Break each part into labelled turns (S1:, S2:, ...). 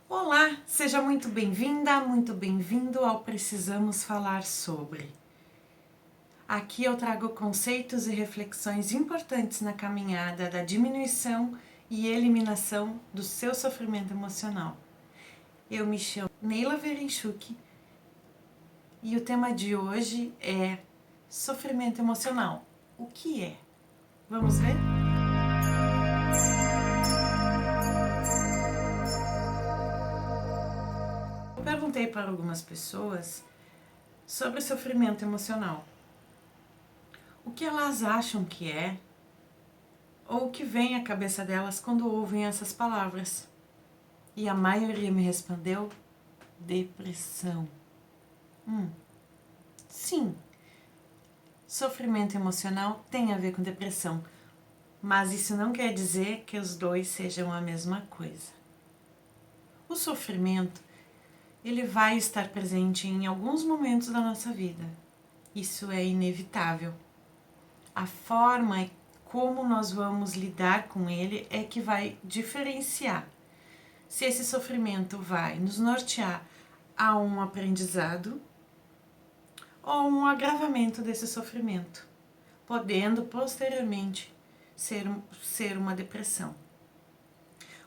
S1: Olá, seja muito bem-vinda, muito bem-vindo ao Precisamos Falar Sobre. Aqui eu trago conceitos e reflexões importantes na caminhada da diminuição e eliminação do seu sofrimento emocional. Eu me chamo Neila Verenchuk e o tema de hoje é sofrimento emocional. O que é? Vamos ver? Eu perguntei para algumas pessoas sobre sofrimento emocional. O que elas acham que é, ou o que vem à cabeça delas quando ouvem essas palavras. E a maioria me respondeu: depressão. Sim, sofrimento emocional tem a ver com depressão, mas isso não quer dizer que os dois sejam a mesma coisa. O sofrimento, ele vai estar presente em alguns momentos da nossa vida. Isso é inevitável. A forma como nós vamos lidar com ele é que vai diferenciar se esse sofrimento vai nos nortear a um aprendizado ou um agravamento desse sofrimento, podendo posteriormente ser uma depressão.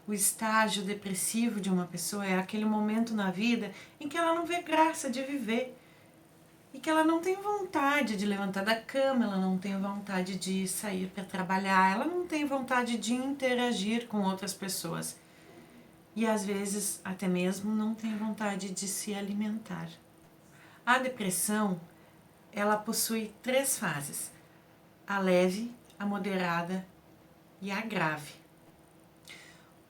S1: O estágio depressivo de uma pessoa é aquele momento na vida em que ela não vê graça de viver e que ela não tem vontade de levantar da cama, ela não tem vontade de sair para trabalhar, ela não tem vontade de interagir com outras pessoas e às vezes até mesmo não tem vontade de se alimentar. A depressão, ela possui 3 fases: a leve, a moderada e a grave.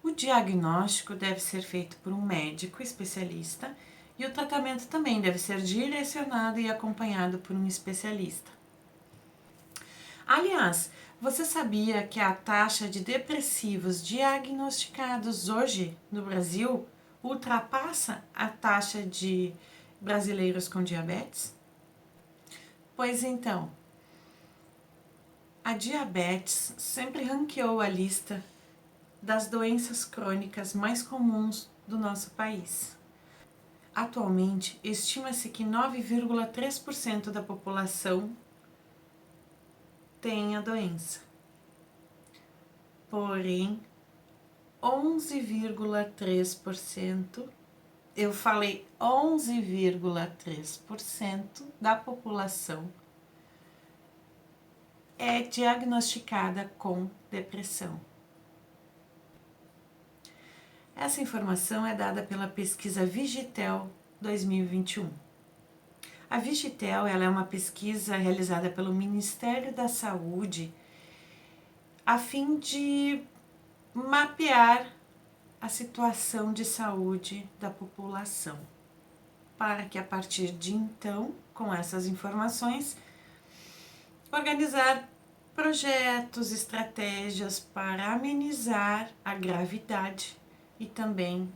S1: O diagnóstico deve ser feito por um médico especialista e o tratamento também deve ser direcionado e acompanhado por um especialista. Aliás, você sabia que a taxa de depressivos diagnosticados hoje no Brasil ultrapassa a taxa de brasileiros com diabetes? Pois então, a diabetes sempre ranqueou a lista das doenças crônicas mais comuns do nosso país. Atualmente, estima-se que 9,3% da população tem a doença. Porém, 11,3%, eu falei 11,3% da população é diagnosticada com depressão. Essa informação é dada pela pesquisa Vigitel 2021. A Vigitel ela é uma pesquisa realizada pelo Ministério da Saúde a fim de mapear a situação de saúde da população, para que a partir de então, com essas informações, organizar projetos, estratégias para amenizar a gravidade e também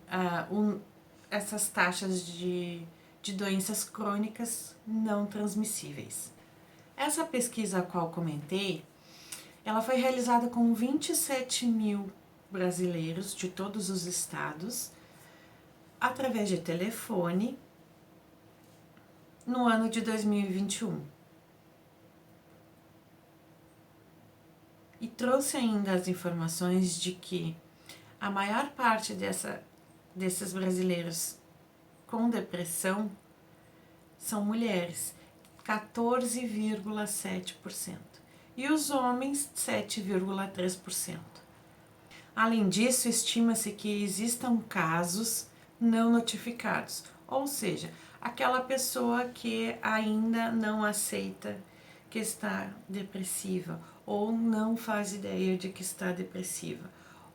S1: essas taxas de doenças crônicas não transmissíveis. Essa pesquisa a qual comentei, ela foi realizada com 27 mil brasileiros de todos os estados, através de telefone, no ano de 2021. E trouxe ainda as informações de que a maior parte desses brasileiros com depressão são mulheres, 14,7%, e os homens, 7,3%. Além disso, estima-se que existam casos não notificados, ou seja, aquela pessoa que ainda não aceita que está depressiva, ou não faz ideia de que está depressiva,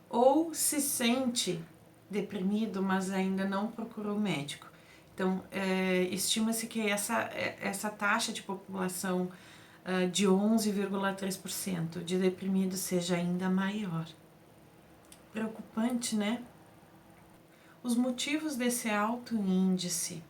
S1: ou se sente deprimido, mas ainda não procurou médico. Então, estima-se que essa taxa de população de 11,3% de deprimidos seja ainda maior. Preocupante, né? Os motivos desse alto índice,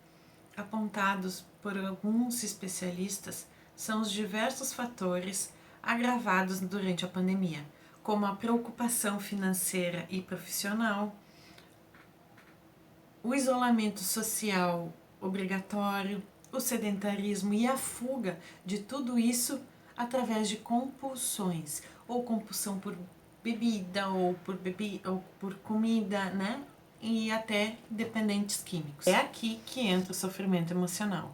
S1: apontados por alguns especialistas, são os diversos fatores agravados durante a pandemia, como a preocupação financeira e profissional, o isolamento social obrigatório, o sedentarismo e a fuga de tudo isso através de compulsões, ou compulsão por bebida, ou por comida, né? E até dependentes químicos. É aqui que entra o sofrimento emocional.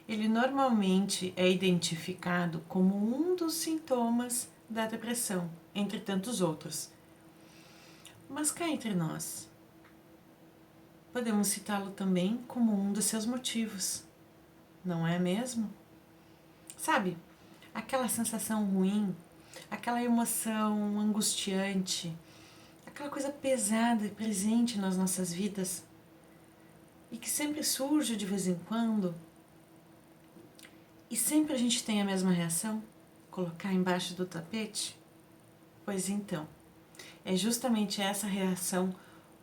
S1: Ele normalmente é identificado como um dos sintomas da depressão, entre tantos outros. Mas cá entre nós, podemos citá-lo também como um dos seus motivos, não é mesmo? Sabe, aquela sensação ruim, aquela emoção angustiante, aquela coisa pesada e presente nas nossas vidas e que sempre surge de vez em quando e sempre a gente tem a mesma reação? Colocar embaixo do tapete? Pois então, é justamente essa reação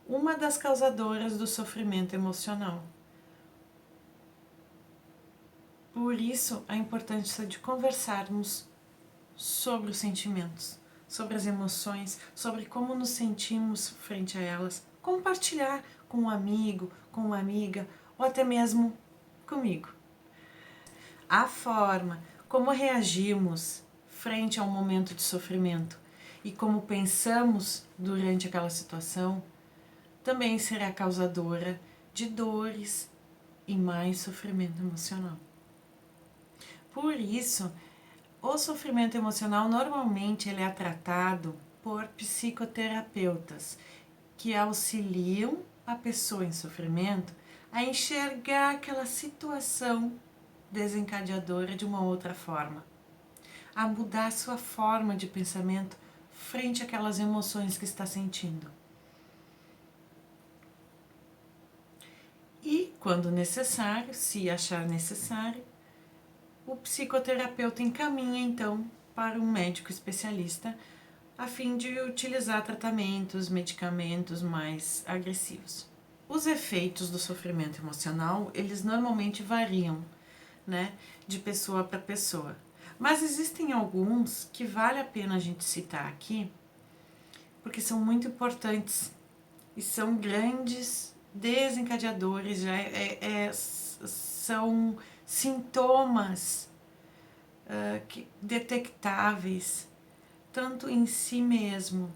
S1: uma das causadoras do sofrimento emocional. Por isso, a importância de conversarmos sobre os sentimentos, sobre as emoções, sobre como nos sentimos frente a elas, compartilhar com um amigo, com uma amiga ou até mesmo comigo. A forma como reagimos frente a um momento de sofrimento e como pensamos durante aquela situação também será causadora de dores e mais sofrimento emocional. Por isso, o sofrimento emocional normalmente ele é tratado por psicoterapeutas que auxiliam a pessoa em sofrimento a enxergar aquela situação desencadeadora de uma outra forma, a mudar sua forma de pensamento frente àquelas emoções que está sentindo. E, quando necessário, se achar necessário, o psicoterapeuta encaminha então para um médico especialista a fim de utilizar tratamentos, medicamentos mais agressivos. Os efeitos do sofrimento emocional, eles normalmente variam, né, de pessoa para pessoa. Mas existem alguns que vale a pena a gente citar aqui, porque são muito importantes e são grandes desencadeadores, são sintomas detectáveis tanto em si mesmo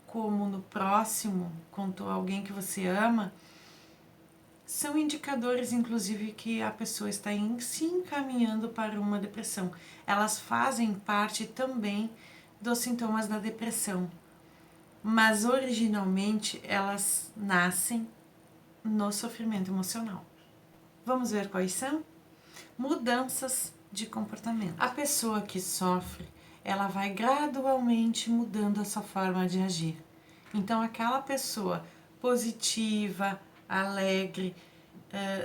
S1: como no próximo, quanto alguém que você ama, são indicadores, inclusive, que a pessoa está se encaminhando para uma depressão. Elas fazem parte também dos sintomas da depressão, mas originalmente elas nascem no sofrimento emocional. Vamos ver quais são? Mudanças de comportamento. A pessoa que sofre, ela vai gradualmente mudando a sua forma de agir. Então, aquela pessoa positiva, alegre,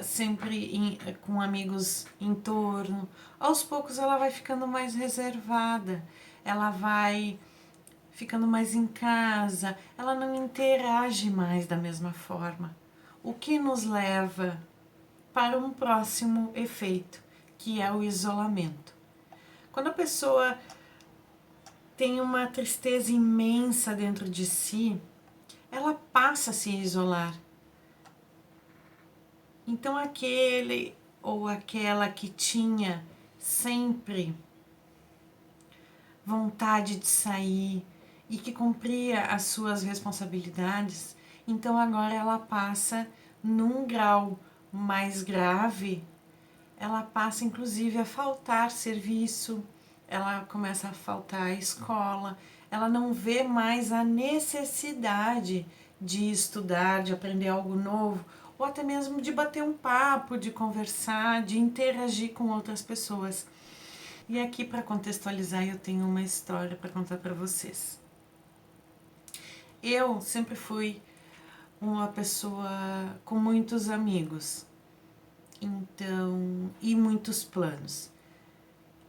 S1: sempre com amigos em torno, aos poucos ela vai ficando mais reservada, ela vai ficando mais em casa, ela não interage mais da mesma forma. O que nos leva para um próximo efeito, que é o isolamento. Quando a pessoa tem uma tristeza imensa dentro de si, ela passa a se isolar. Então aquele ou aquela que tinha sempre vontade de sair e que cumpria as suas responsabilidades, então agora ela passa num grau mais grave, ela passa inclusive a faltar serviço, ela começa a faltar a escola, ela não vê mais a necessidade de estudar, de aprender algo novo, ou até mesmo de bater um papo, de conversar, de interagir com outras pessoas. E aqui, para contextualizar, eu tenho uma história para contar para vocês. Eu sempre fui uma pessoa com muitos amigos, então, e muitos planos.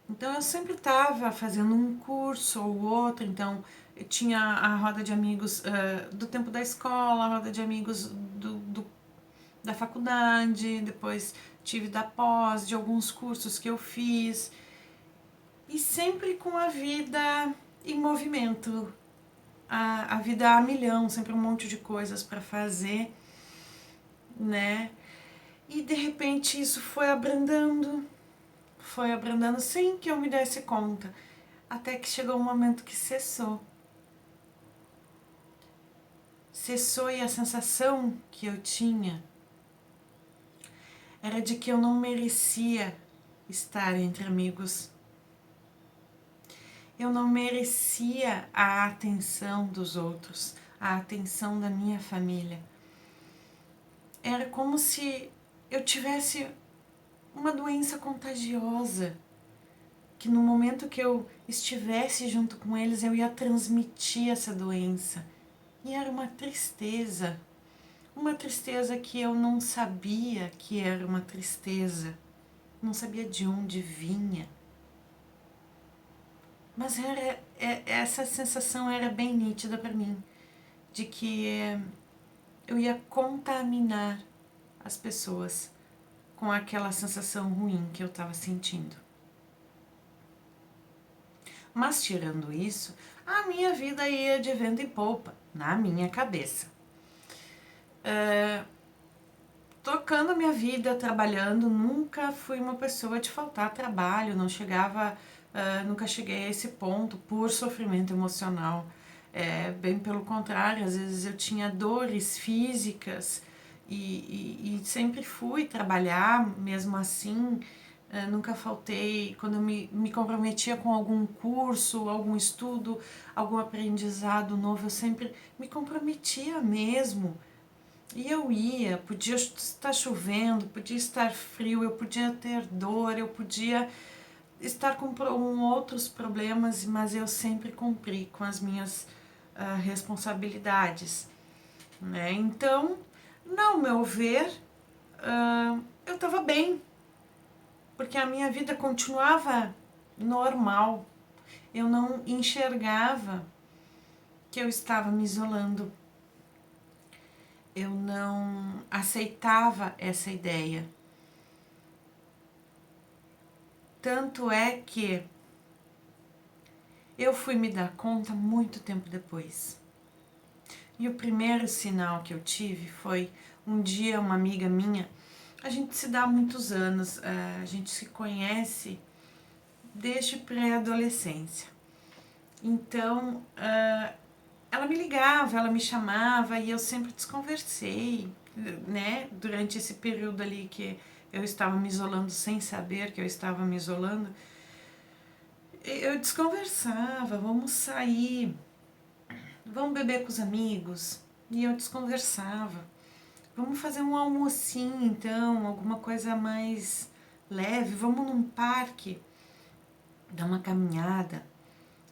S1: Então eu sempre estava fazendo um curso ou outro, então eu tinha a roda de amigos do tempo da escola, a roda de amigos da faculdade, depois tive da pós, de alguns cursos que eu fiz, e sempre com a vida em movimento, a vida a milhão, sempre um monte de coisas para fazer. né? E de repente isso foi abrandando sem que eu me desse conta, até que chegou um momento que cessou. Cessou e a sensação que eu tinha era de que eu não merecia estar entre amigos. Eu não merecia a atenção dos outros, a atenção da minha família. Era como se eu tivesse uma doença contagiosa, que no momento que eu estivesse junto com eles eu ia transmitir essa doença. E era uma tristeza que eu não sabia que era uma tristeza, não sabia de onde vinha. Mas essa sensação era bem nítida para mim, de que eu ia contaminar as pessoas com aquela sensação ruim que eu estava sentindo. Mas tirando isso, a minha vida ia de vento em popa, na minha cabeça. Tocando a minha vida, trabalhando, nunca fui uma pessoa de faltar trabalho, nunca cheguei a esse ponto por sofrimento emocional. Bem pelo contrário, às vezes eu tinha dores físicas e sempre fui trabalhar, mesmo assim, nunca faltei. Quando eu me comprometia com algum curso, algum estudo, algum aprendizado novo, eu sempre me comprometia mesmo. E eu ia, podia estar chovendo, podia estar frio, eu podia ter dor, eu podia estar com outros problemas, mas eu sempre cumpri com as minhas responsabilidades, né? Então, ao meu ver, eu estava bem, porque a minha vida continuava normal. Eu não enxergava que eu estava me isolando. Eu não aceitava essa ideia. Tanto é que eu fui me dar conta muito tempo depois. E o primeiro sinal que eu tive foi um dia uma amiga minha, a gente se dá há muitos anos, a gente se conhece desde pré-adolescência. Então, ela me ligava, ela me chamava e eu sempre desconversei, né? Durante esse período ali que eu estava me isolando sem saber que eu estava me isolando, eu desconversava, vamos sair, vamos beber com os amigos. E eu desconversava. Vamos fazer um almocinho então, alguma coisa mais leve, vamos num parque, dar uma caminhada.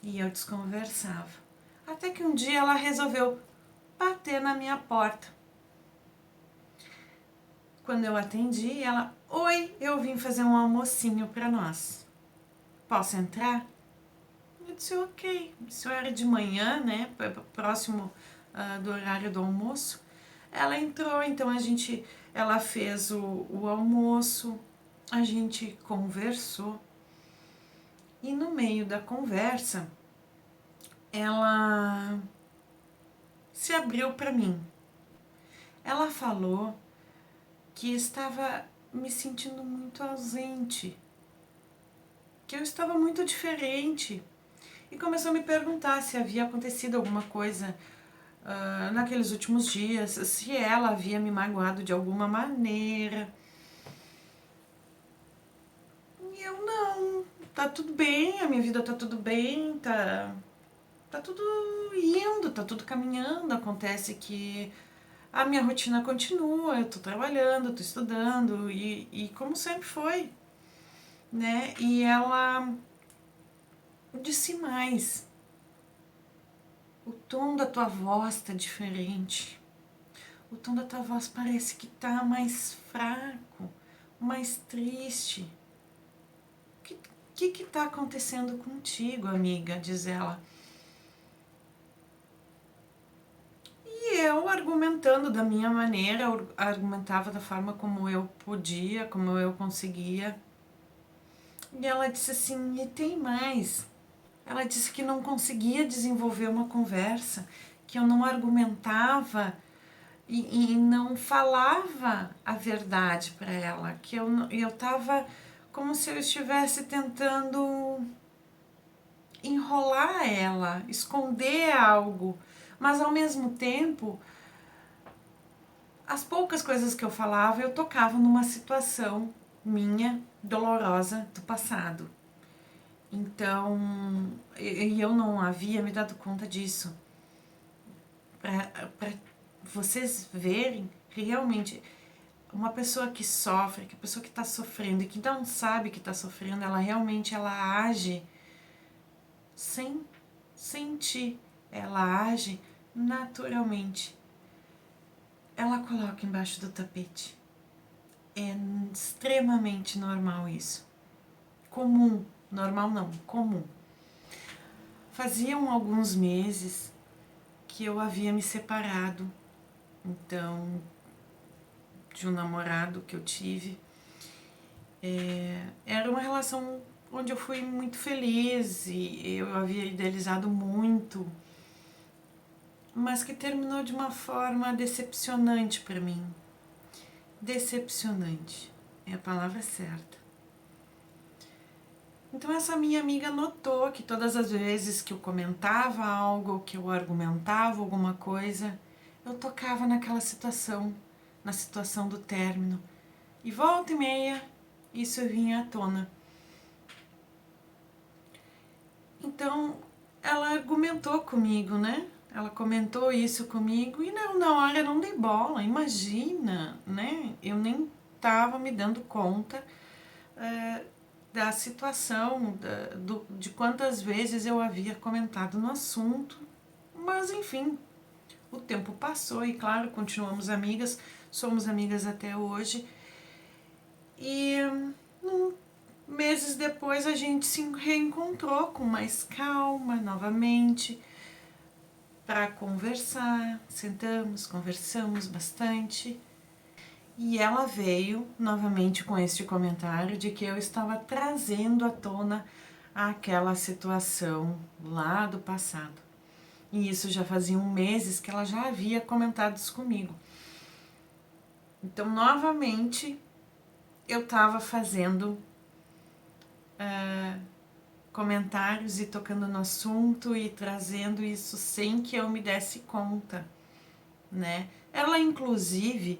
S1: E eu desconversava. Até que um dia ela resolveu bater na minha porta. Quando eu atendi, ela: "Oi, eu vim fazer um almocinho para nós. Posso entrar?" Eu disse: "Ok." Isso era de manhã, né? Próximo do horário do almoço. Ela entrou, então ela fez o almoço, a gente conversou. E no meio da conversa, ela se abriu para mim. Ela falou que estava me sentindo muito ausente, que eu estava muito diferente. E começou a me perguntar se havia acontecido alguma coisa naqueles últimos dias, se ela havia me magoado de alguma maneira. E eu: "Não, tá tudo bem, a minha vida tá tudo bem, tá tudo indo, tá tudo caminhando. Acontece que a minha rotina continua, eu tô trabalhando, tô estudando e como sempre foi, né?" E ela disse mais: "O tom da tua voz tá diferente. O tom da tua voz parece que tá mais fraco, mais triste. O que tá acontecendo contigo, amiga?" diz ela. E eu, argumentando da minha maneira, argumentava da forma como eu podia, como eu conseguia. E ela disse assim: "E tem mais." Ela disse que não conseguia desenvolver uma conversa, que eu não argumentava e não falava a verdade para ela, que eu tava como se eu estivesse tentando enrolar ela, esconder algo, mas ao mesmo tempo, as poucas coisas que eu falava, eu tocava numa situação minha dolorosa do passado. Então, eu não havia me dado conta disso. Para vocês verem que realmente uma pessoa que sofre, que a pessoa que está sofrendo e que não sabe que está sofrendo, ela realmente age sem sentir, ela age naturalmente. Ela coloca embaixo do tapete. É extremamente normal isso. Comum, normal não, comum. Faziam alguns meses que eu havia me separado, então, de um namorado que eu tive. Era uma relação onde eu fui muito feliz e eu havia idealizado muito, mas que terminou de uma forma decepcionante para mim. Decepcionante é a palavra certa. Então essa minha amiga notou que todas as vezes que eu comentava algo, que eu argumentava alguma coisa, eu tocava naquela situação, na situação do término. E volta e meia, isso vinha à tona. Então, ela argumentou comigo, né? Ela comentou isso comigo e não, na hora eu não dei bola, imagina, né? Eu nem estava me dando conta da situação, de quantas vezes eu havia comentado no assunto. Mas, enfim, o tempo passou e, claro, continuamos amigas, somos amigas até hoje. E meses depois a gente se reencontrou com mais calma novamente para conversar. Sentamos, conversamos bastante. E ela veio novamente com este comentário de que eu estava trazendo à tona aquela situação lá do passado. E isso já faziam meses que ela já havia comentado isso comigo. Então, novamente, eu estava fazendo comentários e tocando no assunto e trazendo isso sem que eu me desse conta, né? Ela, inclusive,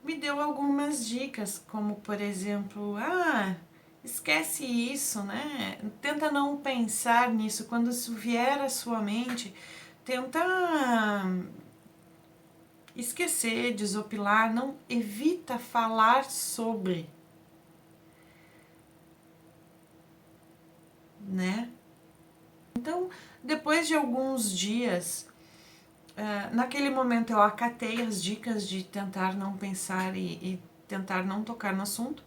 S1: me deu algumas dicas, como, por exemplo, esquece isso, né? Tenta não pensar nisso. Quando isso vier à sua mente, tenta esquecer, desopilar, não evita falar sobre, né? Então, depois de alguns dias, naquele momento eu acatei as dicas de tentar não pensar e tentar não tocar no assunto,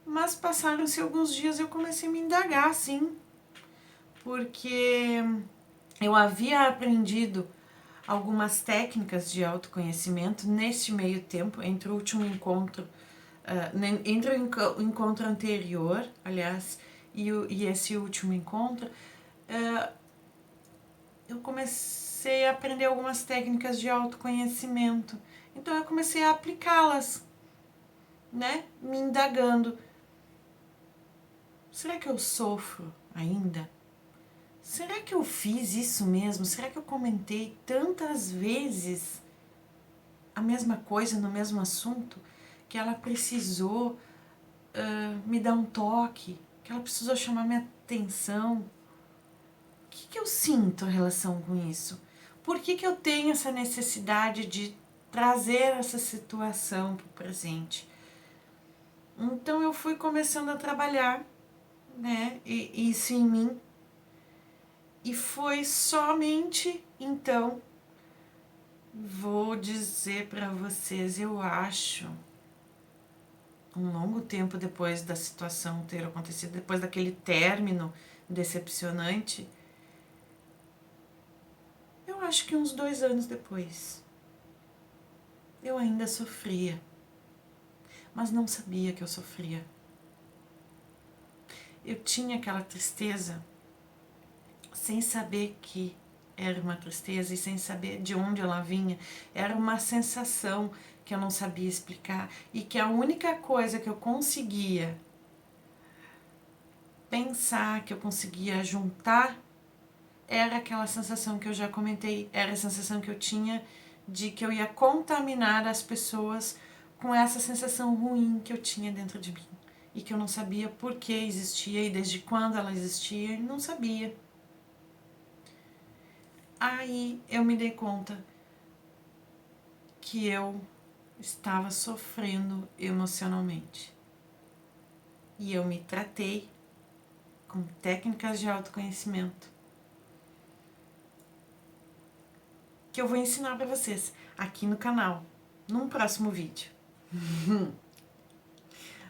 S1: mas passaram-se alguns dias e eu comecei a me indagar, sim, porque eu havia aprendido algumas técnicas de autoconhecimento neste meio tempo, entre o último encontro, entre o encontro anterior, aliás, e esse último encontro, eu comecei a aprender algumas técnicas de autoconhecimento. Então eu comecei a aplicá-las, né? Me indagando. Será que eu sofro ainda? Será que eu fiz isso mesmo? Será que eu comentei tantas vezes a mesma coisa no mesmo assunto que ela precisou me dar um toque, que ela precisou chamar minha atenção? O que eu sinto em relação com isso? Por que eu tenho essa necessidade de trazer essa situação para o presente? Então eu fui começando a trabalhar, né, isso em mim. E foi somente então, vou dizer para vocês, eu acho, um longo tempo depois da situação ter acontecido, depois daquele término decepcionante, eu acho que uns 2 anos depois, eu ainda sofria, mas não sabia que eu sofria. Eu tinha aquela tristeza sem saber que era uma tristeza e sem saber de onde ela vinha, era uma sensação que eu não sabia explicar e que a única coisa que eu conseguia pensar, que eu conseguia juntar, era aquela sensação que eu já comentei, era a sensação que eu tinha de que eu ia contaminar as pessoas com essa sensação ruim que eu tinha dentro de mim e que eu não sabia por que existia e desde quando ela existia, e não sabia. Aí eu me dei conta que eu estava sofrendo emocionalmente. E eu me tratei com técnicas de autoconhecimento que eu vou ensinar para vocês aqui no canal, num próximo vídeo.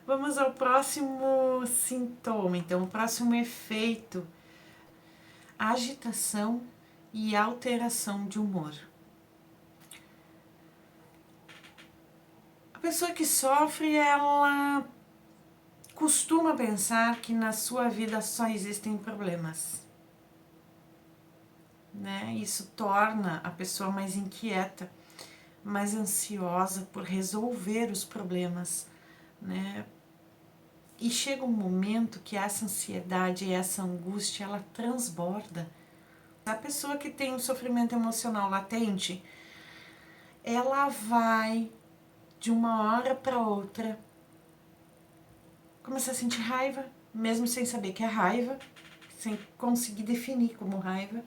S1: Vamos ao próximo sintoma, então, o próximo efeito: agitação e alteração de humor. A pessoa que sofre, ela costuma pensar que na sua vida só existem problemas, né? Isso torna a pessoa mais inquieta, mais ansiosa por resolver os problemas, né? E chega um momento que essa ansiedade e essa angústia, ela transborda. A pessoa que tem um sofrimento emocional latente, ela vai, de uma hora para outra, começar a sentir raiva, mesmo sem saber que é raiva, sem conseguir definir como raiva,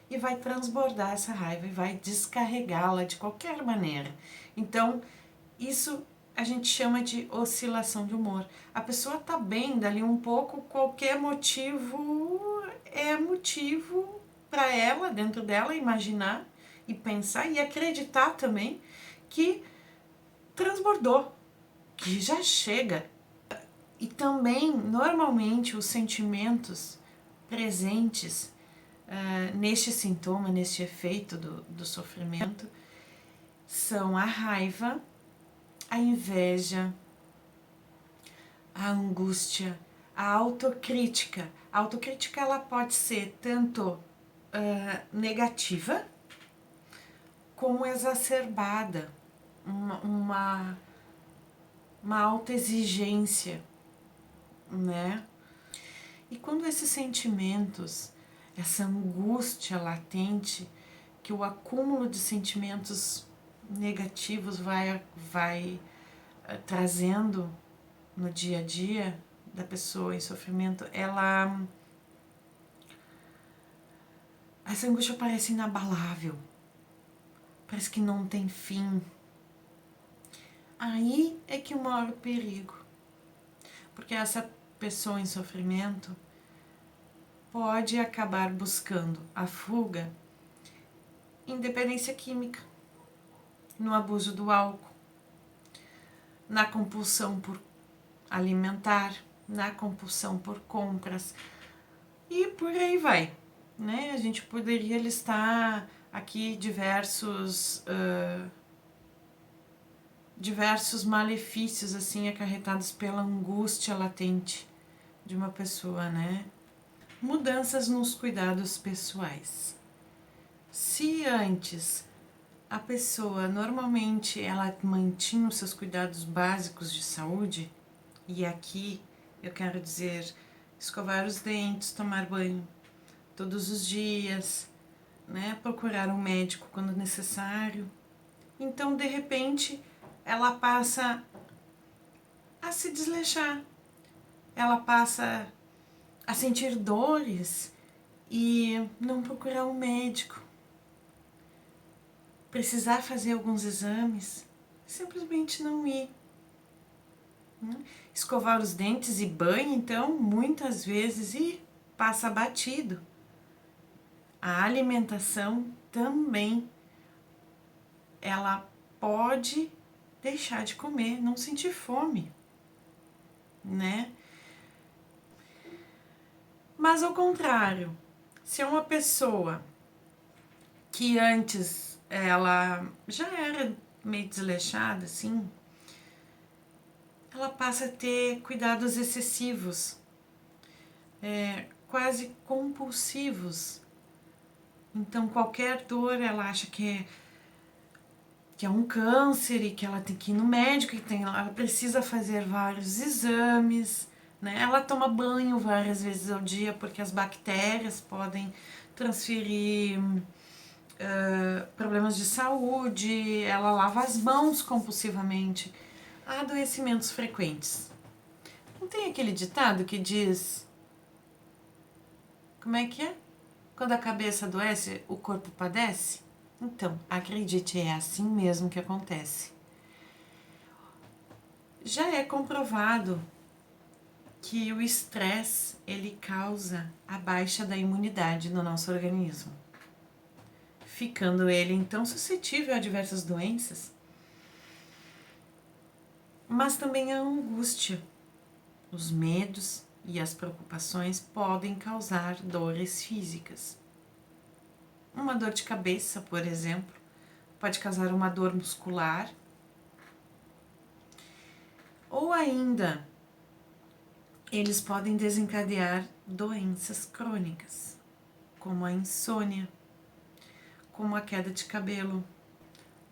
S1: e vai transbordar essa raiva e vai descarregá-la de qualquer maneira. Então, isso a gente chama de oscilação de humor. A pessoa tá bem, dali um pouco, qualquer motivo é motivo para ela, dentro dela, imaginar e pensar e acreditar também que transbordou, que já chega. E também, normalmente, os sentimentos presentes neste sintoma, neste efeito do sofrimento, são a raiva, a inveja, a angústia, a autocrítica. A autocrítica, ela pode ser tanto negativa como exacerbada, uma autoexigência, né? E quando esses sentimentos, essa angústia latente, que o acúmulo de sentimentos negativos vai trazendo no dia a dia da pessoa em sofrimento, essa angústia parece inabalável, parece que não tem fim. Aí é que mora o perigo, porque essa pessoa em sofrimento pode acabar buscando a fuga em dependência química, no abuso do álcool, na compulsão por alimentar, na compulsão por compras e por aí vai, né? A gente poderia listar aqui diversos malefícios assim acarretados pela angústia latente de uma pessoa, né? Mudanças nos cuidados pessoais. Se antes a pessoa normalmente ela mantinha os seus cuidados básicos de saúde, e aqui eu quero dizer escovar os dentes, tomar banho todos os dias, né, procurar um médico quando necessário. Então, de repente, ela passa a se desleixar, ela passa a sentir dores e não procurar um médico, precisar fazer alguns exames, simplesmente não ir. Escovar os dentes e banho, então, muitas vezes, e passa batido. A alimentação também, ela pode deixar de comer, não sentir fome, né? Mas ao contrário, se é uma pessoa que antes ela já era meio desleixada, assim, ela passa a ter cuidados excessivos, quase compulsivos, Então, qualquer dor, ela acha que é um câncer e que ela tem que ir no médico, ela precisa fazer vários exames, né? Ela toma banho várias vezes ao dia porque as bactérias podem transferir problemas de saúde, ela lava as mãos compulsivamente. Há adoecimentos frequentes. Não tem aquele ditado que diz... Como é que é? Quando a cabeça adoece, o corpo padece? Então, acredite, é assim mesmo que acontece. Já é comprovado que o estresse, ele causa a baixa da imunidade no nosso organismo, ficando ele então suscetível a diversas doenças, mas também a angústia, os medos e as preocupações podem causar dores físicas. Uma dor de cabeça, por exemplo, pode causar uma dor muscular, ou ainda eles podem desencadear doenças crônicas, como a insônia, como a queda de cabelo,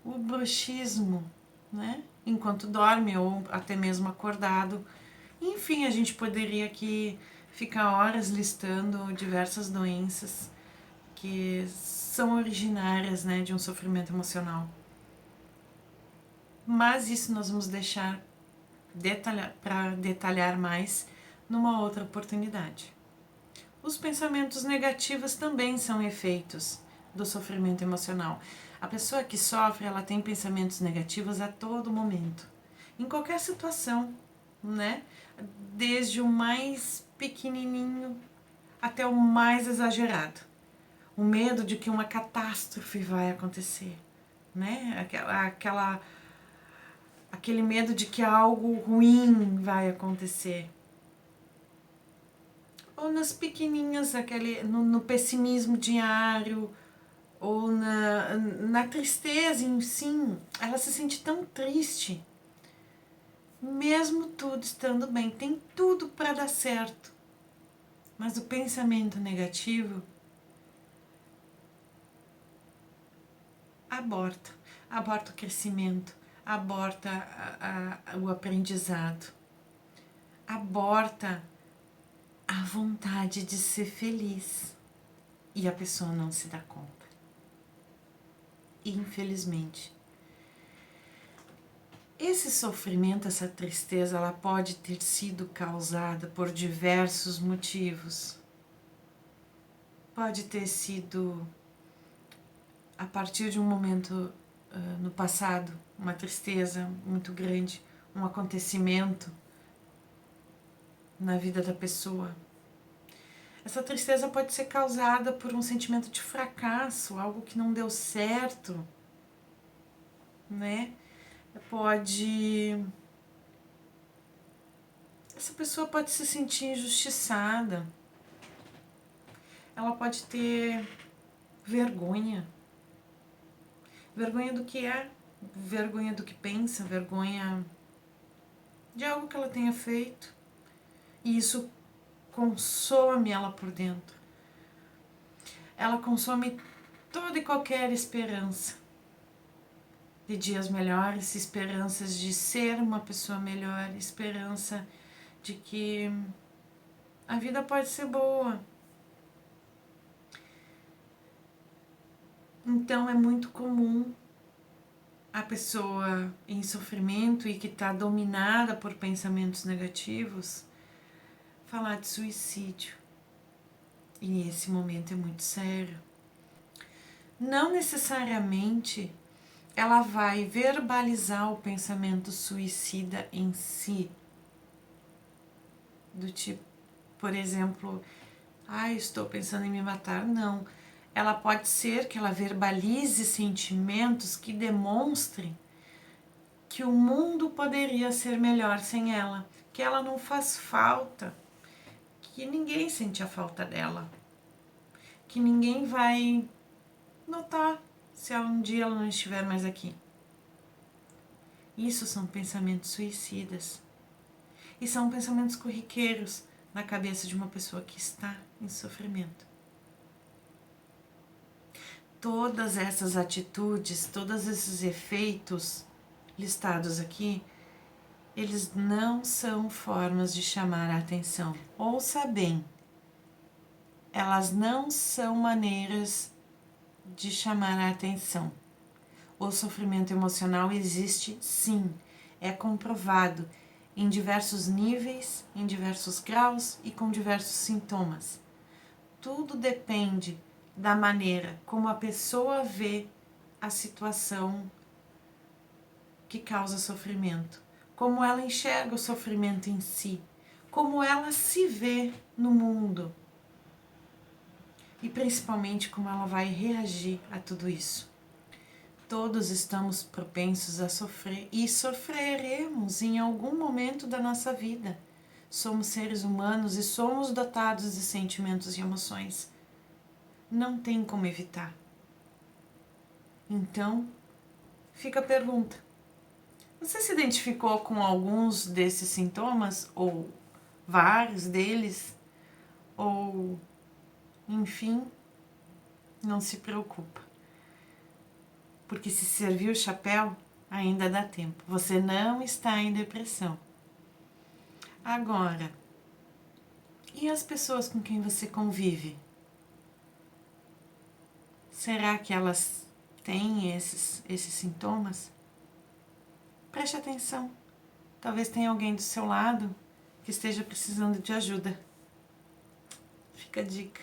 S1: o bruxismo, né? Enquanto dorme ou até mesmo acordado. Enfim, a gente poderia aqui ficar horas listando diversas doenças que são originárias, né, de um sofrimento emocional. Mas isso nós vamos deixar para detalhar mais numa outra oportunidade. Os pensamentos negativos também são efeitos do sofrimento emocional. A pessoa que sofre, ela tem pensamentos negativos a todo momento, em qualquer situação, né? Desde o mais pequenininho até o mais exagerado. O medo de que uma catástrofe vai acontecer, né? Aquele medo de que algo ruim vai acontecer. Ou nas pequenininhas, no pessimismo diário, ou na tristeza em si. Ela se sente tão triste, mesmo tudo estando bem, tem tudo para dar certo. Mas o pensamento negativo aborta o crescimento, aborta o aprendizado, aborta a vontade de ser feliz e a pessoa não se dá conta. Infelizmente, esse sofrimento, essa tristeza, ela pode ter sido causada por diversos motivos. Pode ter sido a partir de um momento no passado, uma tristeza muito grande, um acontecimento na vida da pessoa. Essa tristeza pode ser causada por um sentimento de fracasso, algo que não deu certo, né? Essa pessoa pode se sentir injustiçada, ela pode ter vergonha do que é, vergonha do que pensa, vergonha de algo que ela tenha feito, e isso consome ela por dentro. Ela consome toda e qualquer esperança de dias melhores, esperanças de ser uma pessoa melhor, esperança de que a vida pode ser boa. Então é muito comum a pessoa em sofrimento e que está dominada por pensamentos negativos falar de suicídio. E esse momento é muito sério. Não necessariamente ela vai verbalizar o pensamento suicida em si. Do tipo, por exemplo, estou pensando em me matar. Não. Ela pode ser que ela verbalize sentimentos que demonstrem que o mundo poderia ser melhor sem ela, que ela não faz falta, que ninguém sente a falta dela, que ninguém vai notar se um dia ela não estiver mais aqui. Isso são pensamentos suicidas. E são pensamentos corriqueiros na cabeça de uma pessoa que está em sofrimento. todas essas atitudes, todos esses efeitos listados aqui, eles não são formas de chamar a atenção. Ouça bem, elas não são maneiras de chamar a atenção. O sofrimento emocional existe sim, é comprovado em diversos níveis, em diversos graus e com diversos sintomas. Tudo depende da maneira como a pessoa vê a situação que causa sofrimento, como ela enxerga o sofrimento em si, como ela se vê no mundo e principalmente como ela vai reagir a tudo isso. Todos estamos propensos a sofrer e sofreremos em algum momento da nossa vida. Somos seres humanos e somos dotados de sentimentos e emoções. Não tem como evitar. Então, fica a pergunta: você se identificou com alguns desses sintomas? Ou vários deles? Ou, enfim, não se preocupa. Porque se servir o chapéu, ainda dá tempo. Você não está em depressão. Agora, e as pessoas com quem você convive? Será que elas têm esses sintomas? Preste atenção. Talvez tenha alguém do seu lado que esteja precisando de ajuda. Fica a dica.